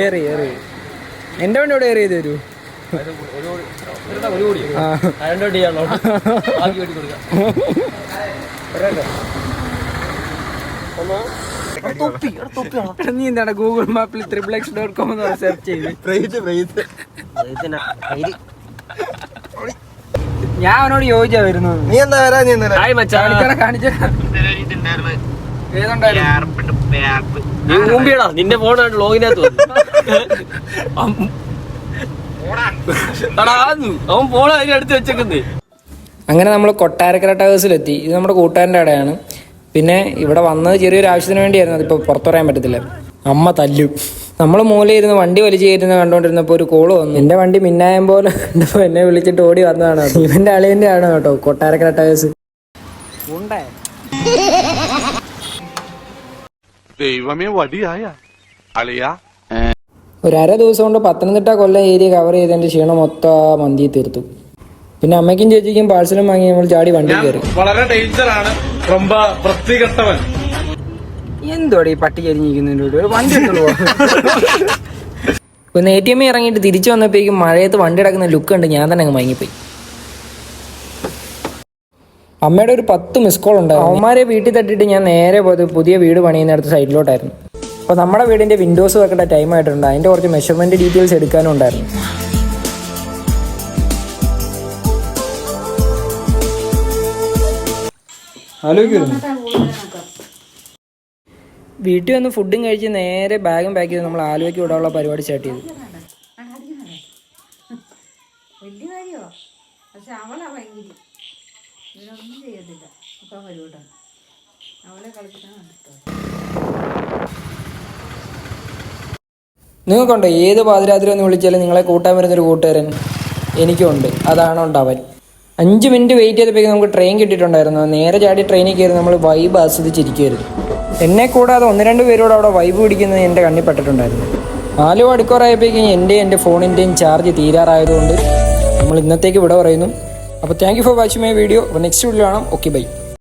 ഏറി എൻ്റെ വണ്ടി ഇവിടെ ഏറി ചെയ്ത് തരൂ. നീ എന്താണ് ഗൂഗിൾ മാപ്പിൽ XXX.com സെർച്ച് ചെയ്ത് ഞാൻ അവനോട് ചോദിച്ചാ വരുന്നത്. നീ എന്താ കാണിച്ച നിന്റെ ഫോണാണ് ലോഗിനകത്ത് അവൻ ഫോൺ അതിനടുത്ത് വെച്ചേക്കുന്നേ. അങ്ങനെ നമ്മൾ കൊട്ടാരക്കര ടവേഴ്സിലെത്തി. ഇത് നമ്മുടെ കൂട്ടുകാരൻ്റെ കടയാണ്. പിന്നെ ഇവിടെ വന്നത് ചെറിയൊരു ആവശ്യത്തിന് വേണ്ടിയായിരുന്നു. അതിപ്പോൾ പുറത്തു പറയാൻ പറ്റത്തില്ല, അമ്മ തല്ലും. നമ്മൾ മൂലയിരുന്ന് വണ്ടി വലിച്ചു കയറ്റുന്ന കണ്ടുകൊണ്ടിരുന്നപ്പോൾ ഒരു കോള് വന്നു. എൻ്റെ വണ്ടി മിന്നായം പോലെ കണ്ടപ്പോൾ എന്നെ വിളിച്ചിട്ട് ഓടി വന്നതാണ്. ഇവൻ്റെ അളിയൻ്റെ ആണ് കേട്ടോ കൊട്ടാരക്കര ടവേഴ്സ്. ദൈവമേ വടിയായ അളിയാ. ഒരു അര ദിവസം കൊണ്ട് പത്തനംതിട്ട കൊല്ലം ഏരിയ കവർ ചെയ്തതിൻ്റെ ക്ഷീണം മൊത്തം മന്തി തീർത്തു. പിന്നെ അമ്മയ്ക്കും ചേച്ചിക്കും പാഴ്സലും വാങ്ങി നമ്മൾ ചാടി വണ്ടി കയറി. വളരെ ഡേഞ്ചറാണ്. എന്തോടെ ഈ പട്ടി ചരിഞ്ഞിരിക്കുന്നതിൻ്റെ ഒരു വണ്ടി എടുത്തോളൂ. ഒന്ന് ATM ഇറങ്ങിയിട്ട് തിരിച്ചു വന്നപ്പോഴേക്കും മഴയത്ത് വണ്ടി കിടക്കുന്ന ലുക്ക് കണ്ട് ഞാൻ തന്നെ അങ്ങ് മയങ്ങിപ്പോയി. അമ്മയുടെ ഒരു 10 മിസ് കോൾ ഉണ്ടായിരുന്നു. അവന്മാരെ വീട്ടിൽ തട്ടിയിട്ട് ഞാൻ നേരെ പോയത് പുതിയ വീട് പണിയുന്നിടത്ത് സൈഡിലോട്ടായിരുന്നു. അപ്പോൾ നമ്മുടെ വീടിൻ്റെ വിൻഡോസ് വെക്കേണ്ട ടൈം ആയിട്ടുണ്ട്. അതിൻ്റെ കുറച്ച് മെഷർമെൻറ്റ് ഡീറ്റെയിൽസ് എടുക്കാനും ഉണ്ടായിരുന്നു. വീട്ടിൽ വന്ന് ഫുഡും കഴിച്ച് നേരെ ബാഗും പാക്ക് ചെയ്ത് നമ്മൾ ആലുവയ്ക്ക് വിടാനുള്ള പരിപാടി സ്റ്റാർട്ട് ചെയ്തു. വലിയ കാര്യമോ, പക്ഷെ അവളാ ഭയങ്കര ഇവരൊന്നും ചെയ്യത്തില്ല. അപ്പം വരുവാണ് അവളെ കളിക്കാൻ കണ്ടിട്ടോ. നിങ്ങൾക്കുണ്ടോ ഏത് പാതിരാത്രി ഒന്ന് വിളിച്ചാലും നിങ്ങളെ കൂട്ടാൻ വരുന്നൊരു കൂട്ടുകാരൻ? എനിക്കുണ്ട്. അതാണ് ഉണ്ടാവൻ. 5 മിനിറ്റ് വെയിറ്റ് ചെയ്തപ്പോഴേക്കും നമുക്ക് ട്രെയിൻ കിട്ടിയിട്ടുണ്ടായിരുന്നു. നേരെ ചാടി ട്രെയിനിൽ കയറി നമ്മൾ വൈബ് ആസ്വദിച്ചിരിക്കുമായിരുന്നു. എന്നെ കൂടാതെ 1-2 പേരോട് അവിടെ വൈബ് പിടിക്കുന്നത് എൻ്റെ കണ്ണിൽ പെട്ടിട്ടുണ്ടായിരുന്നു. 4 മണിക്കൂറായപ്പോഴേക്കും എൻ്റെ ഫോണിൻ്റെയും ചാർജ് തീരാറായതുകൊണ്ട് നമ്മൾ ഇന്നത്തേക്ക് ഇവിടെ പറയുന്നു. അപ്പോൾ thank you for watching my video. അപ്പോൾ നെക്സ്റ്റ് വീഡിയോ കാണാം. Okay, by.